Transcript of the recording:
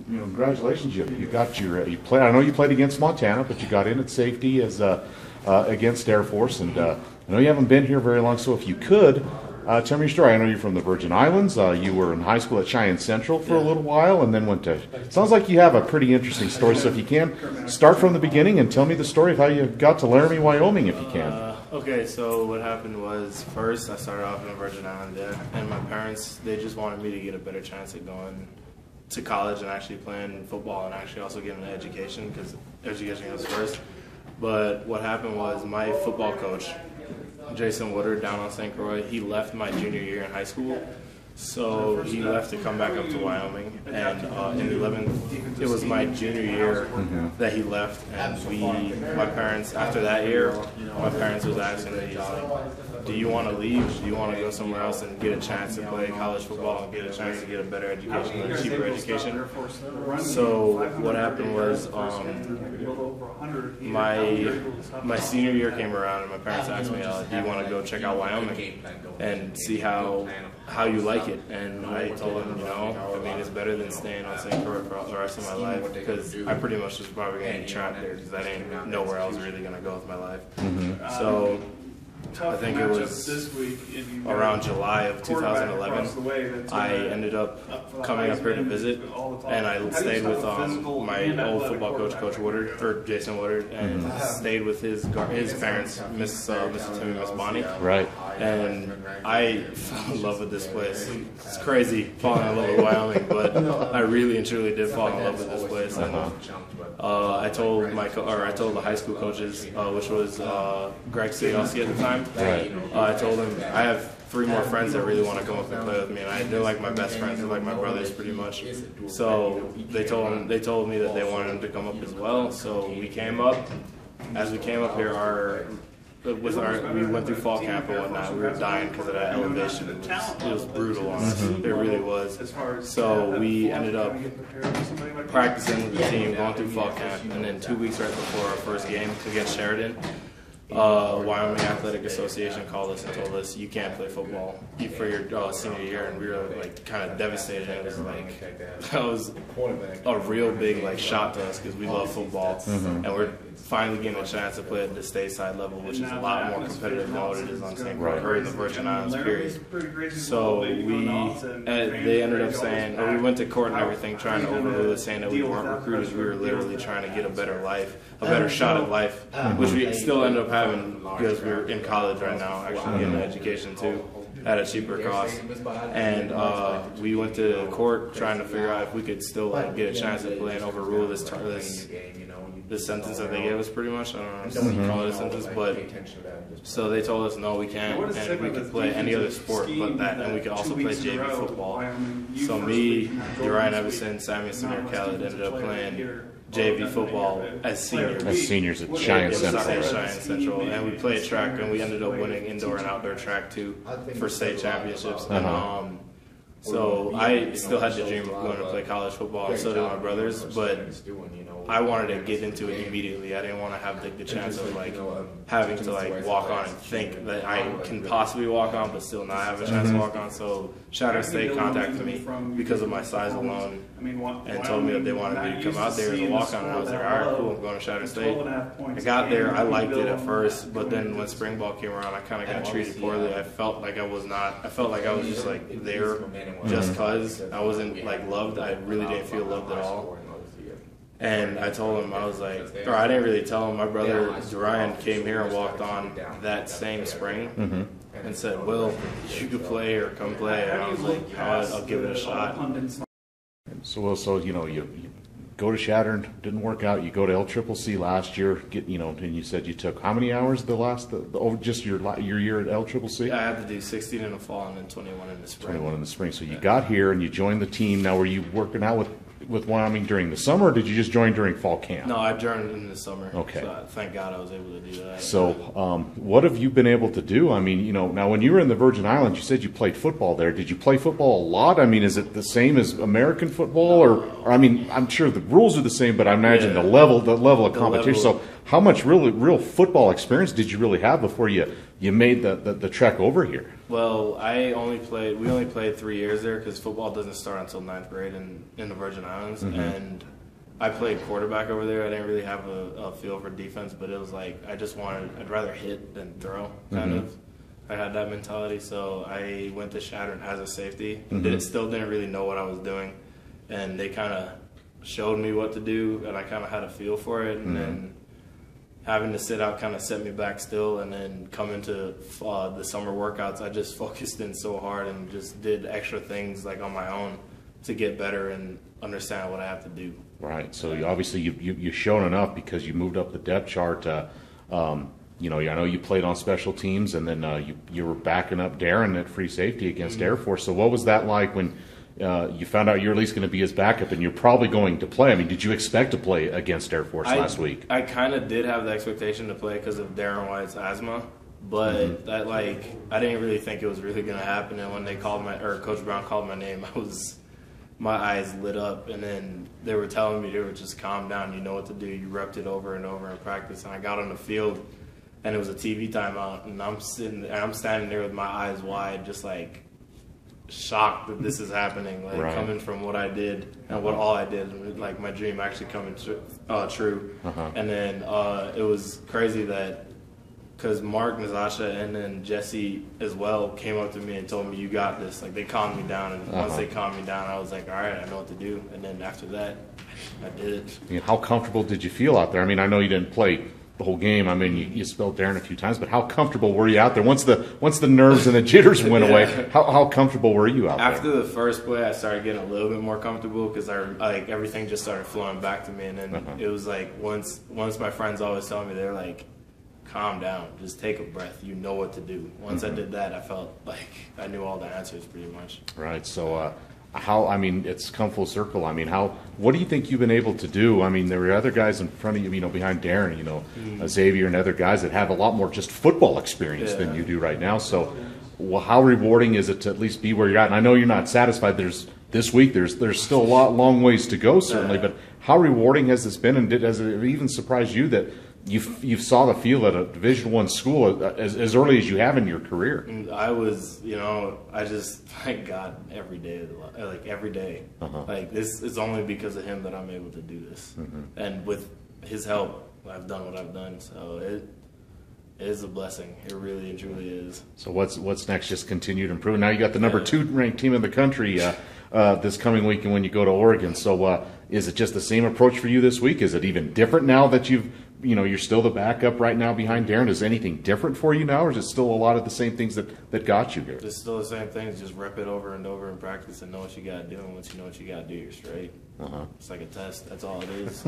congratulations! You got your you played. I know you played against Montana, but you got in at safety as against Air Force, and I know you haven't been here very long. So if you could. Tell me your story. I know you're from the Virgin Islands. You were in high school at Cheyenne Central for a little while and then went to... Sounds like you have a pretty interesting story. So if you can, start from the beginning and tell me the story of how you got to Laramie, Wyoming, if you can. Okay, so what happened was, first I started off in the Virgin Islands, and my parents, they just wanted me to get a better chance at going to college and actually playing football and actually also getting an education, because education comes first. But what happened was my football coach, Jason Woodard down on St. Croix, he left my junior year in high school, so he left to come back up to Wyoming, and in 11th, it was my junior year that he left, and my parents, after that year, my parents was asking me, do you want to leave? Do you want to go somewhere else and get a chance to play college football and get a chance to get a better education, a cheaper education? So what happened was my senior year came around and my parents asked me, do you want to go check out Wyoming and see how you like it? And I told them, I mean, it's better than staying on St. Croix for the rest of my life, because I pretty much was probably going to be trapped there because I didn't nowhere else really going to go with my life. So I think it was around July of 2011, I ended up coming up here to visit, and I stayed with my old football coach, Coach Woodard, or Jason Woodard, and stayed with his parents, Miss Tim and Miss Bonnie. Right. And I fell in love with this place. It's crazy falling in love with Wyoming, but I really and truly did fall in love with this place. And I told the high school coaches, which was Greg Sejowski at the time. Right. I told him I have 3 more friends that really want to come up and play with me, and they're like my best friends. They're like my brothers, pretty much. So they told me that they wanted him to come up as well. So we came up. As we came up here, we went through fall camp and whatnot. We were dying because of that elevation. It was brutal on us. It really was. So we ended up practicing with the team, going through fall camp, and then 2 weeks right before our first game against Sheridan, Wyoming Athletic Association called us and told us, you can't play football for your senior year, and we were like kind of devastated. It was like, that was a real big shot to us, because we love football, and we're finally getting a chance to play at the stateside level, which is a lot more competitive than what it is on St. Croix or in the Virgin Islands, period. So they ended up saying, we went to court and everything, trying to overrule it, saying that we weren't recruiters. We were literally trying to get a better life, a better shot at life, which we still ended up having because we're in college right now, actually getting an education too, at a cheaper cost. And we went to court trying to figure out if we could still get a chance to play and overrule this sentence that they gave us, pretty much. I don't know if you call it a sentence, but so they told us no, we can't, and we could play any other sport but that, and we could also play JV football. So me, Uriah Nevison, Samuel Samir Khaled ended up playing JV football as seniors. As seniors at Cheyenne Central. Right? Cheyenne Central, and we played track, and we ended up winning indoor and outdoor track too for state championships. And so I still had the dream of going to play college football, and so did my brothers, but I wanted to get into it immediately. I didn't want to have the chance of having to walk on and think that I can possibly walk on but still not have a chance to walk on. So Shatter State contacted me because of my size alone and told me that they wanted me to come out there as a walk-on, and I was like, all right, cool, I'm going to Shatter State. I got there, I liked it at first, but then when spring ball came around, I kind of got treated poorly. I felt like I was just there just because I wasn't loved. I really didn't feel loved at all. And I told him, I was like, or I didn't really tell him. My brother Ryan came here and walked on that same spring and said, Will, you could play or come play. And I was like, I'll give it a shot. So you go to Shatter, didn't work out. You go to LCCC last year, and you said you took how many hours just your year at LCCC? I had to do 16 in the fall and then 21 in the spring. 21 in the spring. So you got here and you joined the team. Now, were you working out with Wyoming during the summer, or did you just join during fall camp? No, I joined in the summer. Okay. So thank God I was able to do that. So what have you been able to do? I mean, now when you were in the Virgin Islands, you said you played football there. Did you play football a lot? I mean, is it the same as American football? Or I mean, I'm sure the rules are the same, but I imagine the level of competition. So how much real football experience did you really have before you made the trek over here? Well, we only played 3 years there because football doesn't start until 9th grade in the Virgin Islands, and I played quarterback over there. I didn't really have a feel for defense, but it was like I'd rather hit than throw, kind of. I had that mentality, so I went to Shattern as a safety. Still didn't really know what I was doing, and they kind of showed me what to do, and I kind of had a feel for it, and then having to sit out kind of set me back still, and then come into the summer workouts, I just focused in so hard and just did extra things like on my own to get better and understand what I have to do. Right. So obviously you've shown enough because you moved up the depth chart. You know, I know you played on special teams, and then you were backing up Darren at free safety against Air Force. So what was that like when you found out you're at least going to be his backup, and you're probably going to play? I mean, did you expect to play against Air Force last week? I kind of did have the expectation to play because of Darren White's asthma, but I didn't really think it was really going to happen. And when Coach Brown called my name, my eyes lit up, and then they were telling me to just calm down. You know what to do. You repped it over and over in practice, and I got on the field. And it was a TV timeout, and I'm standing there with my eyes wide, just like shocked that this is happening. Like coming from what I did and all I did, like my dream actually coming true. And then it was crazy that because Mark, Nazasha, and then Jesse as well came up to me and told me, "You got this." Like they calmed me down, and once they calmed me down, I was like, "All right, I know what to do." And then after that, I did it. I mean, how comfortable did you feel out there? I mean, I know you didn't play the whole game. I mean, you spelled Darren a few times, but how comfortable were you out there once the nerves and the jitters went away? How comfortable were you out there? After the first play, I started getting a little bit more comfortable because everything just started flowing back to me, and then it was like once my friends always tell me, they're like, "Calm down, just take a breath. You know what to do." Once I did that, I felt like I knew all the answers pretty much. Right. So. I mean, it's come full circle. I mean, what do you think you've been able to do? I mean, there were other guys in front of you, you know, behind Darren, you know, Xavier and other guys that have a lot more just football experience than you do right now. So, how rewarding is it to at least be where you're at? And I know you're not satisfied. This week, there's still a long ways to go, certainly. But how rewarding has this been? And has it even surprised you that you saw the field at a Division I school as early as you have in your career? I was, you know, I just thank God every day, like every day. Like this is only because of him that I'm able to do this, and with his help, I've done what I've done. So it is a blessing. It really and truly is. So what's next? Just continue to improve. Now you got the number 2 ranked team in the country this coming week, and when you go to Oregon. So is it just the same approach for you this week? Is it even different now that you're still the backup right now behind Darren? Is anything different for you now, or is it still a lot of the same things that got you here? It's still the same things. Just rep it over and over in practice and know what you got to do. And once you know what you got to do, you're straight. It's like a test. That's all it is.